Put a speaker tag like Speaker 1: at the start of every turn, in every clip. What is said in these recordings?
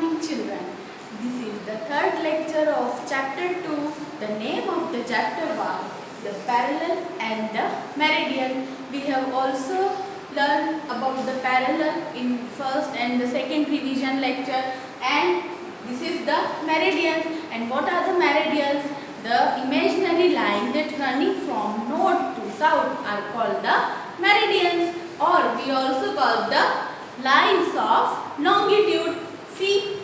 Speaker 1: morning, children. This is the third lecture of chapter 2. The name of the chapter was the parallel and the meridian. We have also learned about the parallel in first and the second revision lecture, and this is the meridians. And what are the meridians? The imaginary line that running from north to south are called the meridians, or we also call the lines of longitude. See,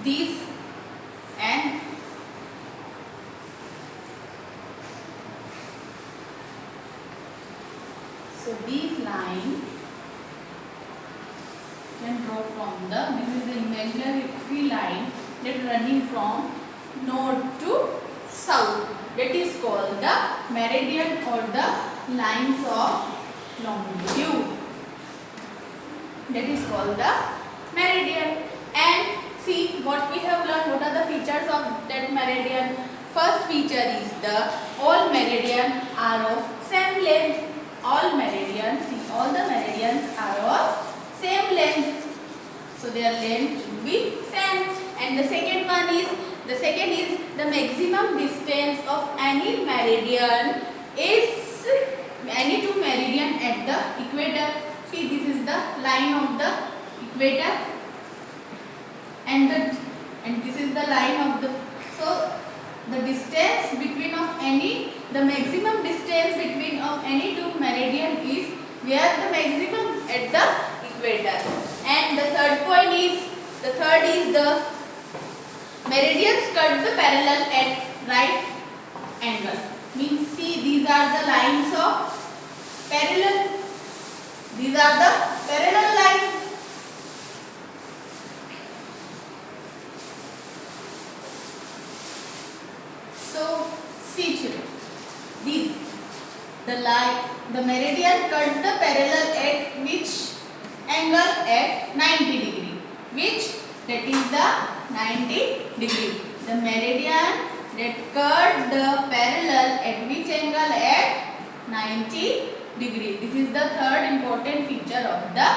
Speaker 1: these and so these lines can draw from this is the imaginary line that running from north to south, that is called the meridian or the lines of longitude, that is called the meridian. And see what we have learned, what are the features of that meridian. First feature is the all meridian are of same length. All meridians, see, all the meridians are of same length, so their length should be same. And the second is the maximum distance of any meridian is any two meridian at the equator. See, this is the line of the equator, and this is the line of the, so the distance between of any, the maximum distance between of any two meridian is where the maximum at the equator. And the third is the meridians cut the parallel at right angle. Means see, these are the lines of parallel. These are the parallel lines. So see children, these the meridian cut the parallel at which angle? At 90 degree. Which? That is the 90 degree. The meridian that cut the parallel at which angle? At 90 degree. This is the third important feature of the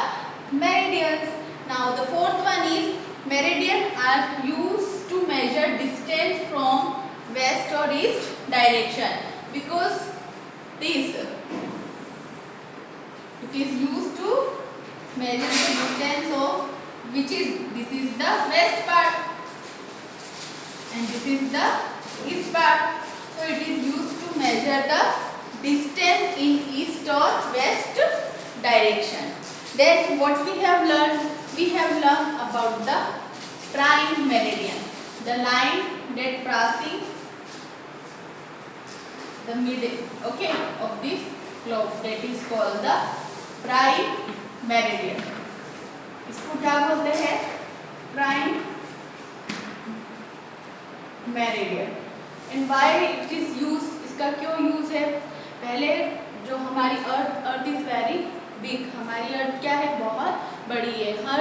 Speaker 1: meridians. Now the fourth one is meridian are used to measure distance from west or east direction, because it is used to measure the distance of this is the west part and this is the east part. So it is used to measure the distance in east or west direction. Then what we have learned? We have learned about the prime meridian, the line that passing the middle, okay, of this globe, that is called the prime meridian. इसको क्या बोलते हैं? Prime meridian. And why it is used? इसका क्यों use है? पहले जो हमारी अर्थ इज वेरी बिग, हमारी अर्थ क्या है? बहुत बड़ी है. हर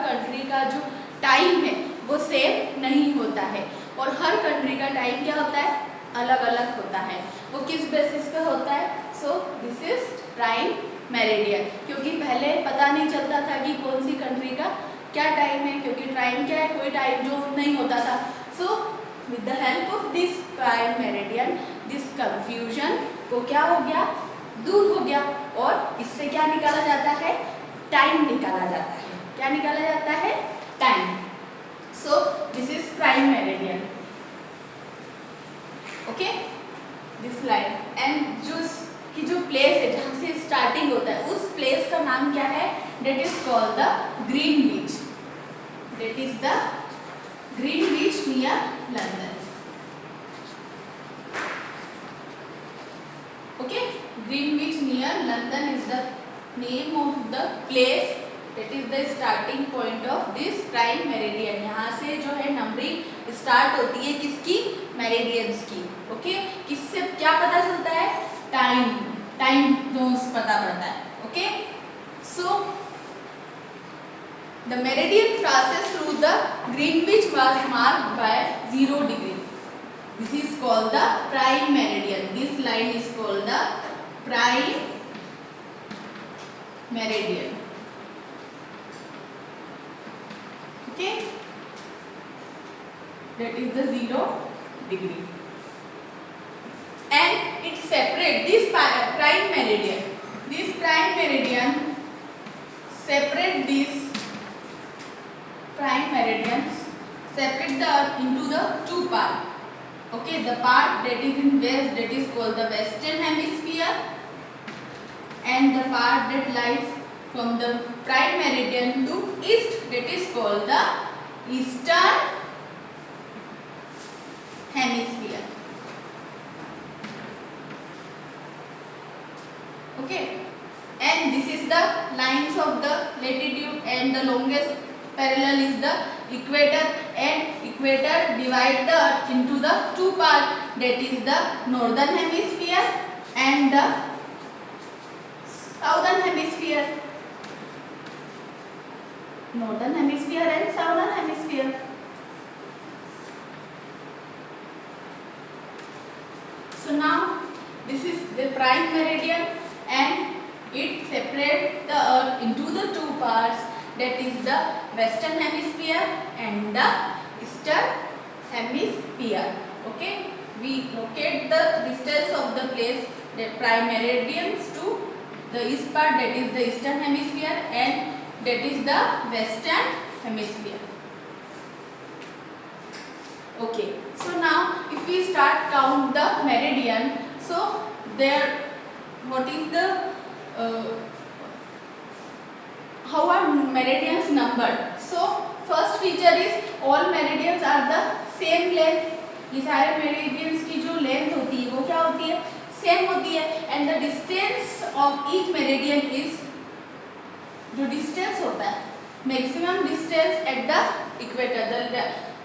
Speaker 1: कंट्री का जो टाइम है वो सेम नहीं होता है, और हर कंट्री का टाइम क्या होता है? अलग अलग होता है. वो किस बेसिस पे होता है? So this is prime meridian. क्योंकि पहले पता नहीं चलता था कि कौन सी कंट्री का क्या टाइम है, क्योंकि टाइम क्या है? कोई टाइम जो नहीं होता था. So with the help of this prime meridian this confusion को क्या हो गया? दूर हो गया, और इससे क्या निकाला जाता है? टाइम निकाला जाता है. क्या निकाला जाता है? Time. So this is prime meridian. Okay, this line. And जो प्लेस है जहाँ से स्टार्टिंग होता है, उस प्लेस का नाम क्या है? That is called the Greenwich. That is the Greenwich near London. Okay, Greenwich near London is the name of the place. That is the starting point of this prime meridian. यहाँ से जो है numbering start होती है किसकी? Meridians की. Okay, किससे क्या पता चलता है? टाइम जोन्स पता पड़ता है. Okay, so the meridian passes through the Greenwich was marked by 0 degree. This is called the prime meridian. This line is called the prime meridian. Okay, that is the 0 degree, and it separate this prime meridian. This prime meridian separate this prime meridians separate the earth into the two parts. Okay, the part that is in west, that is called the western hemisphere, and the part that lies from the prime meridian to east, that is called the eastern hemisphere. Okay, and this is the lines of the latitude, and the longest parallel is the equator, and equator divide the earth into the two parts, that is the northern hemisphere and the southern hemisphere. Northern hemisphere and southern hemisphere. So now this is the prime meridian, and it separates the earth into the two parts, that is the western hemisphere and the eastern hemisphere. Okay, we locate the distance of the place, the prime meridians to the east part, that is the eastern hemisphere, and that is the western hemisphere. Okay, so now if we start count the meridian, so there what is the how are meridians numbered? So first feature is all meridians are the same length. ये सारे meridians की जो length होती है वो क्या होती है, सेम होती है, and the distance of each meridian is, जो distance होता है maximum distance at the equator,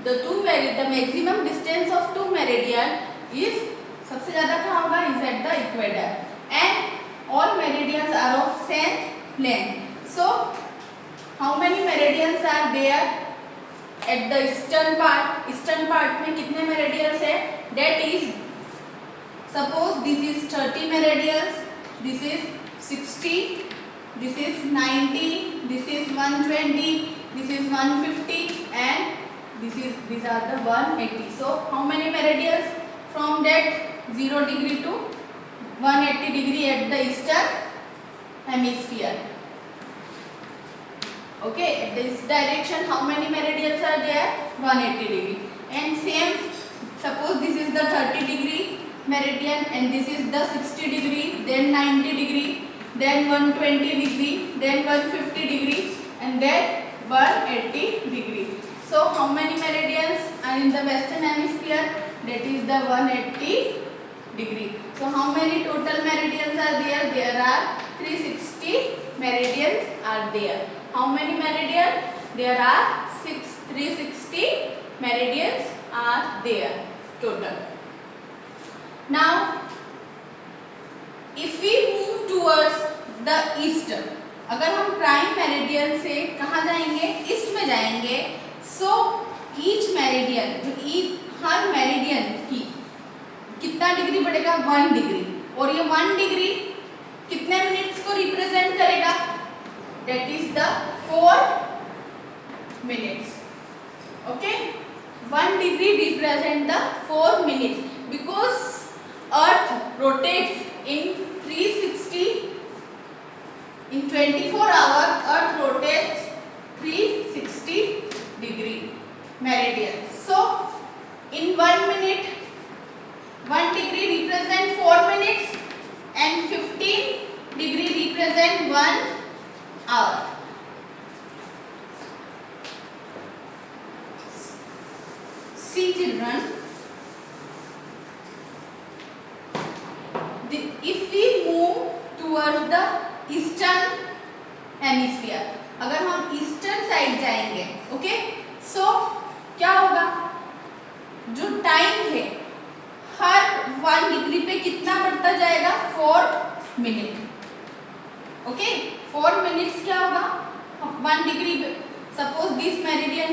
Speaker 1: the maximum distance of two meridian is, सबसे ज़्यादा कहाँ होगा, is at the equator, and all meridians are of same length. So how many meridians are there at the eastern part? Eastern part में कितने meridians है? That is, suppose this is 30 meridians, this is 60, this is 90, this is 120, this is 150, and these are the 180. So how many meridians from that 0 degree to 180 degree at the eastern hemisphere? Okay, at this direction how many meridians are there? 180 degree. And same, suppose this is the 30 degree meridian, and this is the 60 degree, then 90 degree, then 120 degree, then 150 degree, and then 180 degree. So how many meridians are in the western hemisphere? That is the 180 degree. So how many total meridians are there? There are 360 meridians are there. How many meridians? There are 360 meridians are there total. Now if we move towards the east, अगर हम prime meridian से कहाँ जाएंगे, east में जाएंगे, so each meridian, जो हर meridian की कितना डिग्री बढ़ेगा, 1 डिग्री, और ये 1 डिग्री कितने मिनट्स को रिप्रेजेंट करेगा? That is the 4 minutes. Okay, 1 degree represent the 4 minutes, because Earth rotates in 360, in 24 hours Earth rotates 360 degree meridian. So in 1 minute 1 degree represent 4 minutes, and 15 degree represent 1 hour. See children, if we move towards the eastern hemisphere, अगर हम eastern side जाएंगे, okay, सो क्या होगा, जो time है हर 1 degree पे कितना बढ़ता जाएगा, 4 मिनट. ओके, 4 मिनट्स क्या होगा, 1 degree, suppose this meridian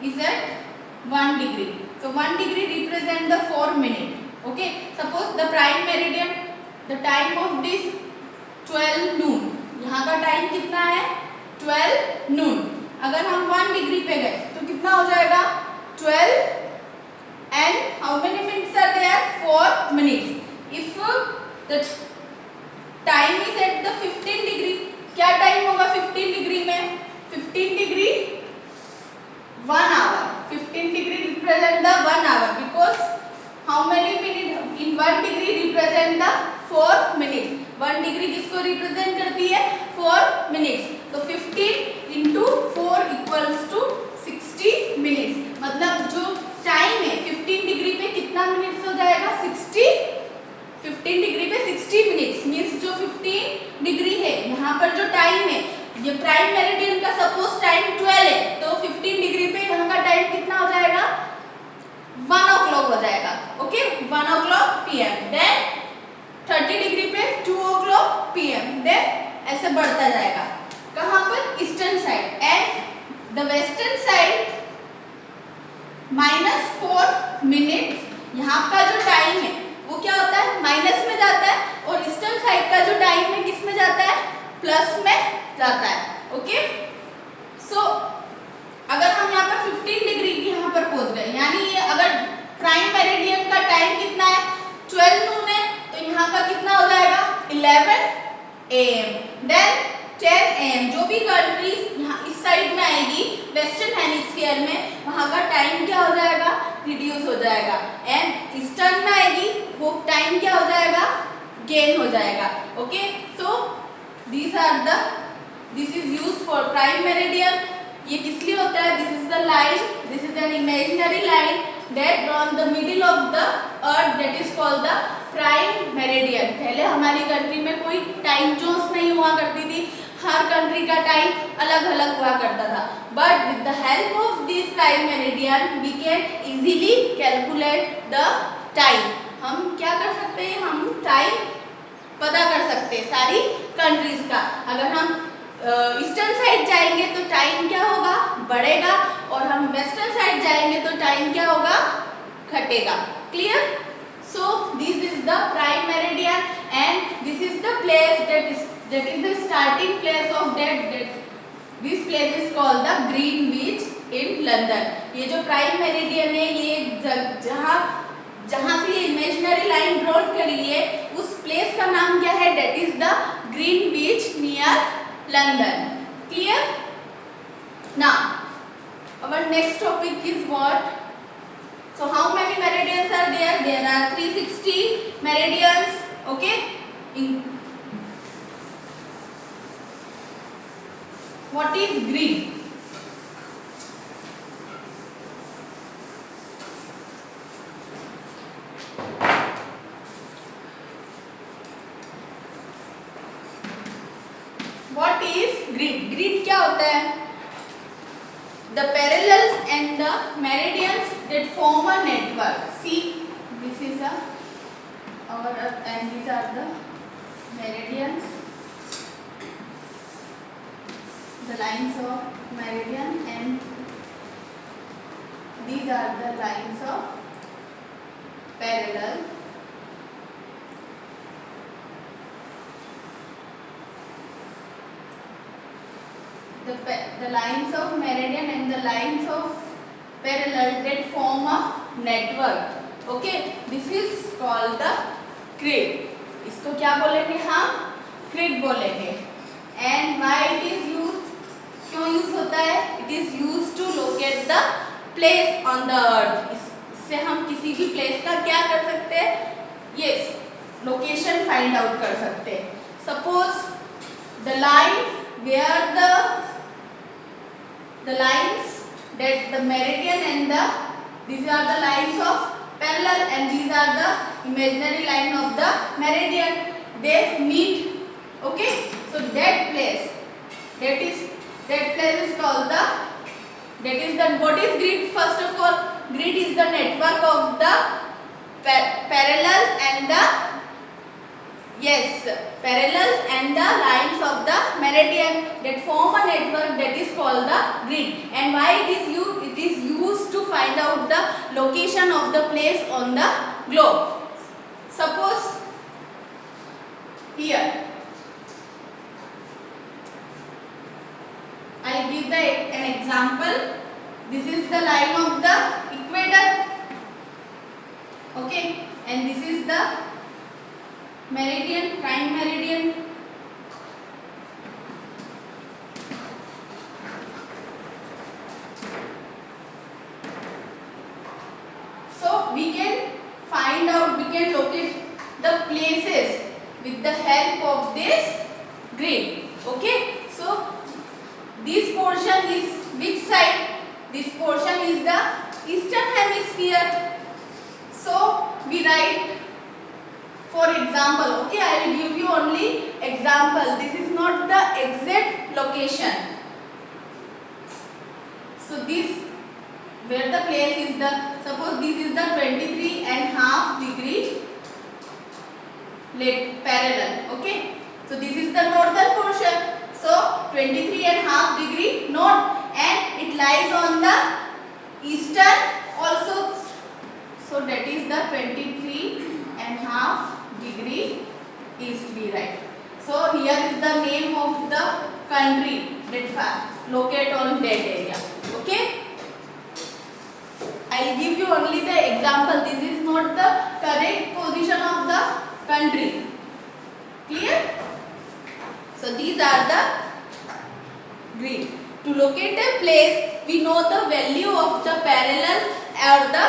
Speaker 1: is at 1 degree, so 1 degree represent the 4 minute. Okay, suppose the prime meridian, the time of this 12 noon, यहाँ का टाइम कितना है 12 नून। अगर हम 1 डिग्री पे गए तो कितना हो जाएगा 12 and how many minutes are there 4 minutes. If the time is at the 15 degree, क्या टाइम होगा 15 डिग्री में 15 degree 1 hour. 15 degree represent the 1 hour because how many minutes in 1 degree represent the 4 minutes. 1 degree किसको represent करती है 4 minutes. तो 15 into 4 equals to 60 minutes. मतलब जो time है 15 डिग्री पे कितना मिनट्स हो जाएगा 60. 15 डिग्री पे 60 मिनट्स मीन्स जो 15 डिग्री है यहाँ पर जो टाइम है ये प्राइम मेरिडियन का सपोज टाइम 12 है तो 15 डिग्री पे यहाँ का टाइम कितना हो जाएगा 1 o'clock हो जाएगा. Okay 1 o'clock PM. Then 30 degree पे 2 o'clock PM. देन ऐसे बढ़ता जाएगा. कहाँ पर eastern side and the western side -4 minutes. यहाँ का जो टाइम है वो क्या होता है माइनस में जाता है और ईस्टर्न साइड का जो टाइम है किस में जाता है प्लस में जाता है. ओके सो अगर हम यहाँ पर 15 डिग्री की यहाँ पर पहुंच गए यानी ये अगर प्राइम मेरिडियन का टाइम कितना है 12 नून है तो यहाँ का कितना हो जाएगा 11 AM. Then 10 AM. जो भी कंट्रीज यहाँ इस साइड में आएगी वेस्टर्न हेमिस्फीयर में वहाँ का टाइम क्या हो जाएगा रिड्यूस हो जाएगा एंड ईस्टर्न में आएगी वो टाइम क्या हो जाएगा गेन हो जाएगा. Okay so this is used for prime meridian. ये किस लिए होता है this is the line this is an imaginary line that on the middle of the earth that is called the prime meridian. पहले हमारी country में कोई time zones नहीं हुआ करती थी. हर कंट्री का टाइम अलग अलग हुआ करता था but with the help of this prime meridian we can easily calculate the time. हम क्या कर सकते हैं हम टाइम पता कर सकते हैं सारी कंट्रीज का. अगर हम ईस्टर्न साइड जाएंगे तो टाइम क्या होगा बढ़ेगा और हम वेस्टर्न साइड जाएंगे तो टाइम क्या होगा घटेगा. Clear. So this is the prime meridian and this is the place that is the starting place of that this place is called the Greenwich in London. ये जो प्राइम मेरिडियन है ये जहाँ से ये इमेजिनरी लाइन ड्रॉ करी है उस प्लेस का नाम क्या है that is the Greenwich near London. Clear? Now our next topic is what? So how many meridians are there? There are 360 meridians. Okay. What is grid? What is grid? Grid क्या होता है? The parallels and the meridians that form a network. See, this is our earth and these are the meridians. The lines of meridian and these are the lines of parallel. The lines of meridian and the lines of parallel that form a network. Okay, this is called the grid. इसको क्या बोलेंगे हम grid बोलेंगे. And why it is used? क्यों use होता है? It is used to locate the place on the earth. इससे हम किसी भी प्लेस का क्या कर सकते हैं? Yes, location find out कर सकते हैं. Suppose the line where the lines that the meridian and these are the lines of parallel and these are the imaginary line of the meridian. They meet. Okay, so that place is called what is grid? First of all, grid is the network of the parallels and the parallels and the lines of the meridian that form a network that is called the grid. And why it is used? It is used to find out the location of the place on the globe. Suppose here I'll give an example. This is the line of the equator. Okay, and this is the meridian, prime meridian. So we can find out, we can locate the places with the help of this grid. Okay, so this portion is which side? This portion is the eastern hemisphere. So we write, for example, okay, I will give you only example. This is not the exact location. So this, where the place is the, suppose this is the 23.5 degree parallel. Okay, so this is the northern portion. So 23.5 degree north, and it lies on the eastern also. So that is the 23.5 degree east we write. So here is the name of the country that locate on that area. Okay, I will give you only the example. This is not the correct position of the country. Clear? So these are the grid. To locate a place, we know the value of the parallel or the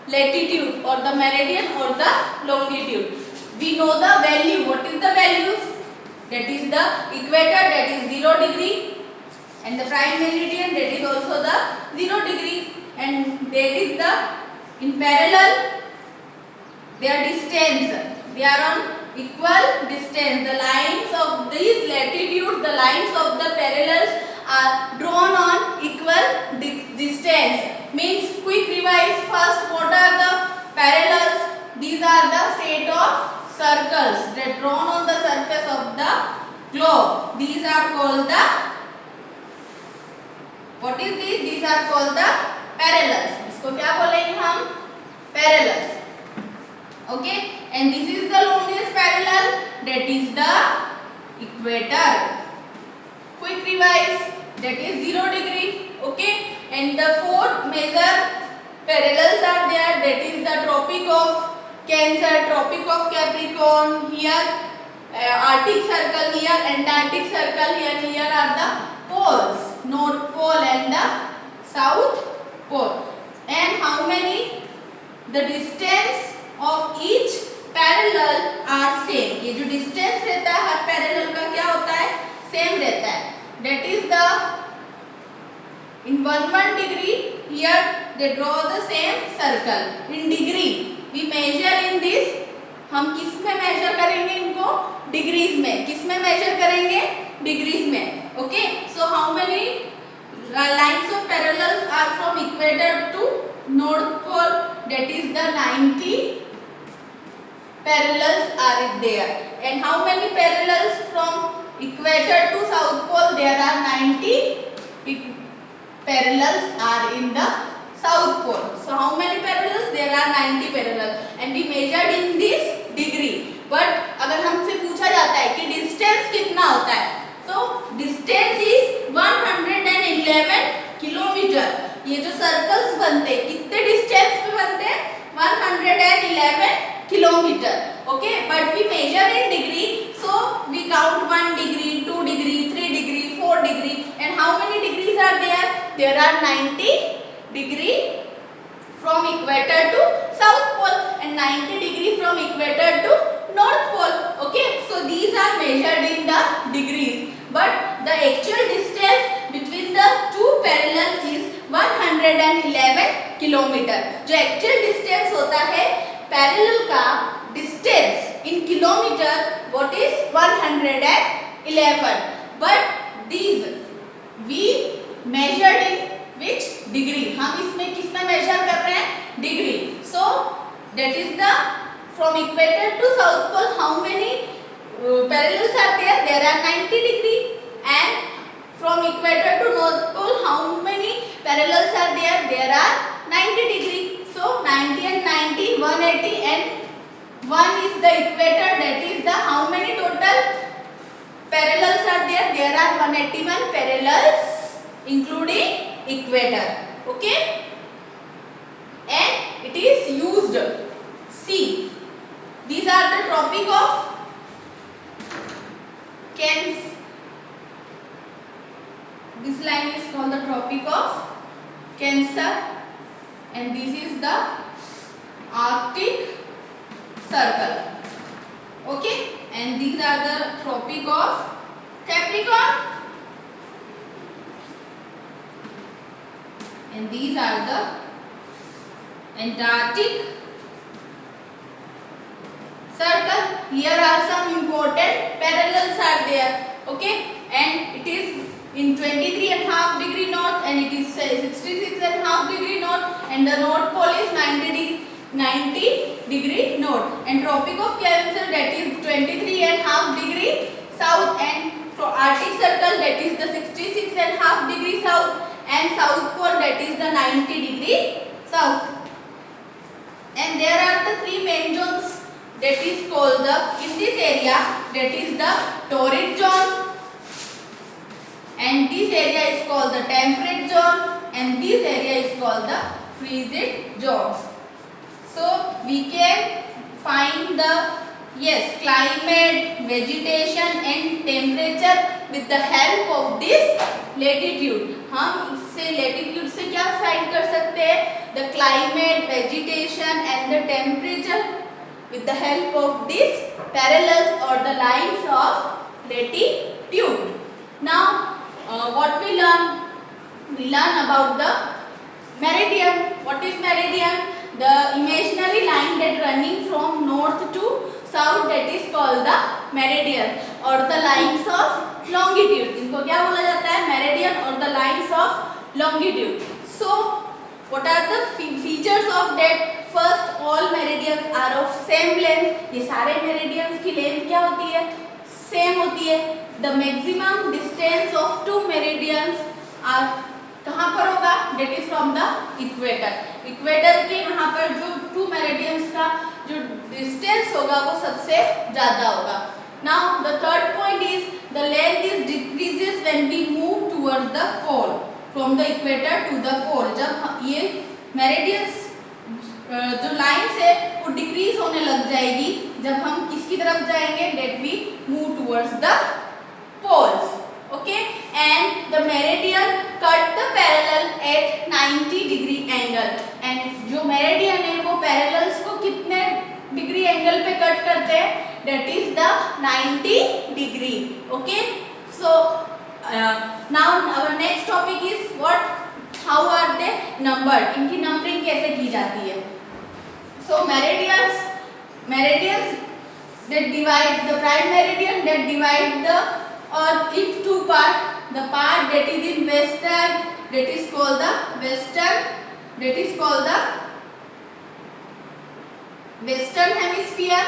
Speaker 1: latitude or the meridian or the longitude. We know the value. What is the values? That is the equator, that is 0 degree, and the prime meridian, that is also the 0 degree, and that is the in parallel their distance. They are on equal distance. The lines of these latitude, the lines of the parallels are drawn on equal distance. Means quick revise. First, what are the parallels? These are the set of circles that drawn on the surface of the globe. These are called the, what is this? These are called the parallels. इसको क्या बोलेंगे हम? Parallels. Okay, and this is the longest parallel, that is the equator. Quick revise, that is 0 degree. Okay, and the 4 major parallels are there, that is the Tropic of Cancer, Tropic of Capricorn, here Arctic Circle, here Antarctic Circle, here are the poles, North Pole and the South Pole. And how many? The distance of each parallel are same. ये जो distance रहता है हर parallel का क्या होता है? Same रहता है. That is the in 1 degree. Here they draw the same circle in degree. We measure in this. हम किस में measure करेंगे इनको? Degrees में. किस में measure करेंगे? Degrees में. Okay. So how many lines of parallels are from equator to North Pole? That is the 90 parallels are there. And how many parallels from equator to South Pole? There are 90 parallels are in the South Pole. So how many parallels? There are 90 parallels, and we measured in this degree. But अगर हमसे पूछा जाता है कि distance कितना होता है, so distance is 111 kilometre. ये जो circles बनते हैं कितने distance पे बनते हैं? 111 kilometer. Okay, but we measure in degree, so we count 1 degree, 2 degree, 3 degree, 4 degree, and how many degrees are there? There are 90 degree from equator to South Pole and 90 degree from equator to North Pole. Okay, so these are measured in the degrees, but the actual distance between the two parallels is 111 kilometre. जो actual distance होता है parallel का distance in kilometer, what is 111, but these we measured in which degree? हम इसमें किस में measure कर रहे हैं? Degree. So that is the from equator to South Pole how many parallels are there? There are 90 degree. And from equator to North Pole how many parallels are there? There are 90 degree. So 90 and 90, 180, and 1 is the equator. That is the how many total parallels are there? There are 181 parallels including equator. Okay, and it is used. See, these are the tropic of Cancer. This line is called the Tropic of Cancer, and this is the Arctic Circle. Okay, and these are the Tropic of Capricorn, and these are the Antarctic Circle. Here are some important parallels are there. Okay, and it is in 23.5 degree north, and it is 66.5 degree north, and the North Pole is 90 degree north, and Tropic of Cancer, that is 23.5 degree south, and Arctic Circle, that is the 66.5 degree south, and South Pole, that is the 90 degree south. And there are the three main zones, that is called the, in this area, that is the torrid zone, and this area is called the temperate zone, and this area is called the frigid zone. So we can find the climate, vegetation and temperature with the help of this latitude. हम इससे latitude से क्या find कर सकते हैं? The climate, vegetation and the temperature with the help of these parallels or the lines of latitude. Now what we learn? We learn about the meridian. What is meridian? The imaginary line that running from north to south, that is called the meridian, or the lines of longitude. इनको क्या बोला जाता है? Meridian or the lines of longitude. So what are the features of that? First, all meridians are of same length. ये सारे meridians की length क्या होती है? Same होती है. The maximum distance of two meridians are कहाँ पर होगा? That is from the equator. Equator के यहाँ पर जो two meridians का जो distance होगा वो सबसे ज़्यादा होगा. Now the third point is the length is decreases when we move towards the pole, from the equator to the pole. जब ये meridians जो lines है वो decrease होने लग जाएगी जब हम किसकी तरफ जाएंगे? That we move towards the poles. Okay, and the meridian cut the parallel at 90 degree angle, and जो meridian है वो parallels को कितने degree angle पे cut करते हैं? That is the 90 degree. Okay, so now our next topic is what? How are they numbered? इनकी numbering कैसे की जाती है? So meridians that divide the prime meridian that divide the earth in two parts. The part that is in western, that is called the western hemisphere.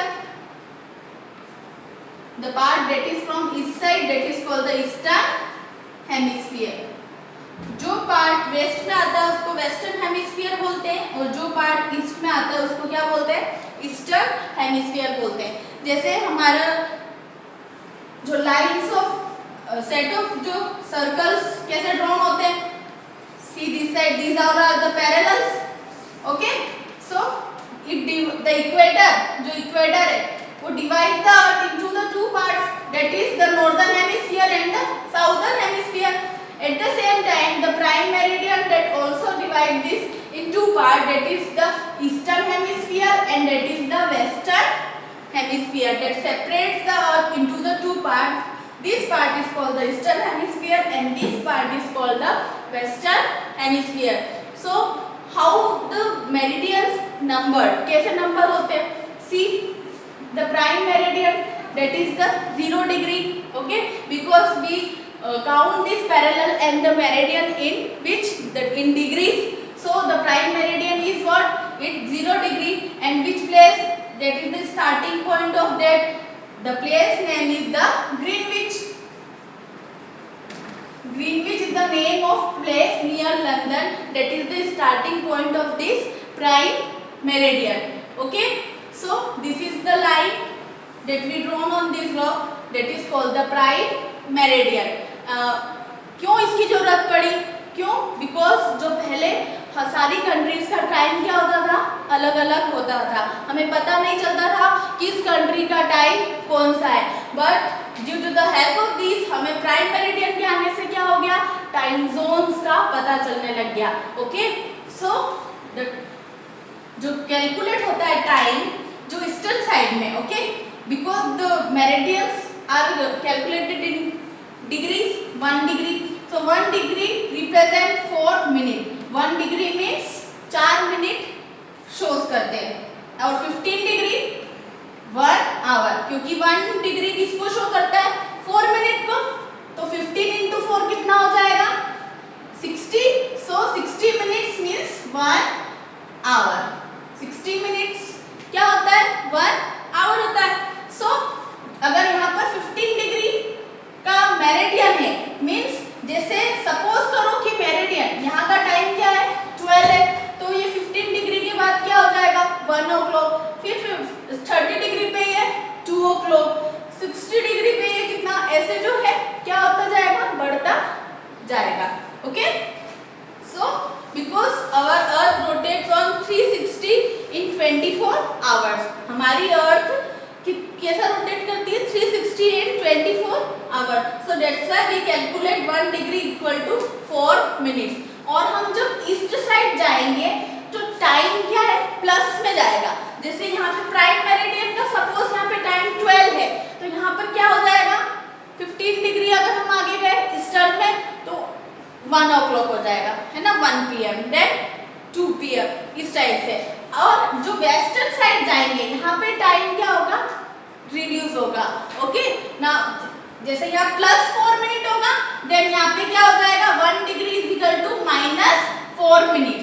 Speaker 1: The part that is from east side, that is called the eastern hemisphere. जो part waste में आता है उसको western hemisphere बोलते हैं, और जो part east में आता है उसको क्या बोलते हैं? ईस्टर्न हेमिस्फीयर बोलते हैं. जैसे हमारा जो लाइंस ऑफ सेट ऑफ जो सर्कल्स कैसे ड्रॉन होते हैं? See this side, these are the parallels. Okay, so the equator, जो इक्वेटर है वो divide the earth into the two parts, that is the northern hemisphere and the southern hemisphere. At the same time, the prime meridian that also divide this in two parts, that is the eastern hemisphere and that is the western hemisphere, that separates the earth into the two parts. This part is called the eastern hemisphere and this part is called the western hemisphere. So how the meridians numbered? कैसे number होते हैं? See, the prime meridian, that is the 0 degree. Okay, because we count this parallel and the meridian in degrees. So the prime meridian is what? It's 0 degree, and which place? That is the starting point of that. The place name is the Greenwich. Greenwich is the name of place near London. That is the starting point of this prime meridian. Okay, so this is the line that we drawn on this block. That is called the prime meridian. क्यों इसकी जरूरत पड़ी? क्यों? Because जो पहले सारी countries का time क्या होता था, अलग अलग होता था, हमें पता नहीं चलता था किस कंट्री का टाइम कौन सा है। But due to the help of this हमें प्राइम मेरिडियन के आने से क्या हो गया, टाइम जोन्स का पता चलने लग गया। ओके, सो जो कैलकुलेट होता है टाइम जो ईस्टर्न साइड में, okay, because the meridians are calculated in degrees, 1 degree, so 1 degree represent 4 minute, 1 degree means 4 minute shows करते हैं, और 15 डिग्री 1 आवर, क्योंकि 1 डिग्री किसको शो करता है, 4 मिनट को, तो 15 इंटू 4 कितना हो जाएगा, 60, so 60 minutes means 1 hour, 60 minutes क्या होता है, 1 आवर होता है। सो अगर यहाँ पर 15 डिग्री का मेरिडियन है, मीन्स जैसे सपोज करो कि मेरिडियन यहाँ का टाइम क्या है, 12 है, तो ये 15 डिग्री के बाद क्या हो जाएगा, 1 o'clock, फिर 30 डिग्री पे ये 2 o'clock, 60 डिग्री पे ये कितना, ऐसे जो है क्या होता जाएगा, बढ़ता जाएगा। Okay, so because our earth rotates on 360 in 24 hours, हमारी अर्थ कैसा रोटेट करती है, 360 in 24 hour, so that's why we calculate 1 degree equal to 4 minutes. और हम जब ईस्ट साइड जाएंगे तो टाइम क्या है, प्लस में जाएगा, जैसे यहाँ पे प्राइम मेरिडियन का सपोज यहाँ पे टाइम 12 है, तो यहाँ पर क्या हो जाएगा, 15 डिग्री अगर हम आगे गए ईस्टर्न में तो 1 o'clock हो जाएगा, है ना, 1 PM, देन 2 PM इस टाइप से। और जो वेस्टर्न साइड जाएंगे यहाँ पे टाइम क्या होगा, रिड्यूस होगा। ओके, ना जैसे यहाँ +4 मिनट होगा, देन यहाँ पे क्या हो जाएगा, 1 degree is equal to -4 minute,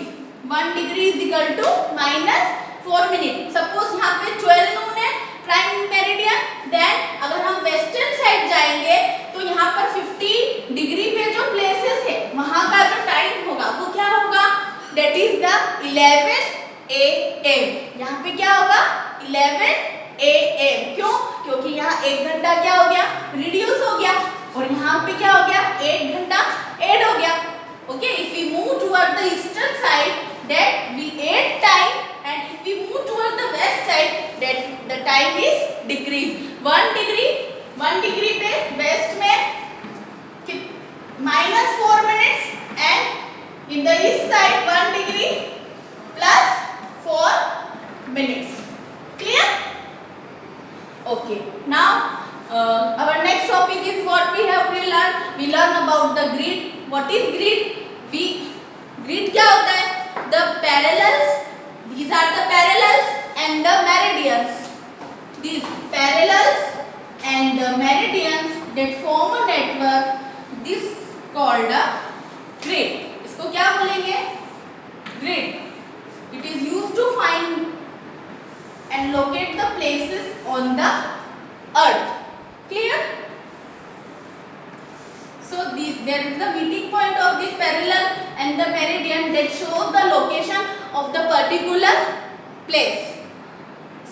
Speaker 1: 1 degree is equal to -4 minute. Suppose यहाँ पे 12 नून है प्राइम मेरिडियन, देन अगर हम वेस्टर्न साइड जाएंगे तो यहाँ पर 50 डिग्री पे जो प्लेसेस है वहां का जो टाइम होगा वो क्या होगा, दैट इज द 11 AM। यहाँ पे क्या होगा, 11 AM, क्यों, क्योंकि यहाँ 1 घंटा क्या हो गया, रिड्यूस हो गया, और यहाँ पे क्या हो गया, 1 घंटा ऐड हो गया। Okay, if we move toward the eastern side that we add time, and if we move toward the west side that the time is decrease. 1 degree पे वेस्ट में -4 minutes, and in the east side 1 degree +4 minutes. Clear? Okay. Now our next topic is what we have learned. We learn about the grid. What is grid? Grid क्या होता है? The parallels. These are the parallels and the meridians. These parallels and the meridians that form a network. This called a grid. इसको क्या बोलेंगे? Grid. It is used to find and locate the places on the earth. Clear? So there is the meeting point of this parallel and the meridian that shows the location of the particular place.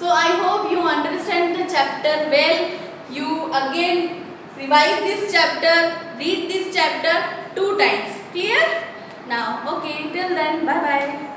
Speaker 1: So I hope you understand the chapter well. You again revise this chapter, read this chapter 2 times. Clear? Now, okay, till then, bye bye.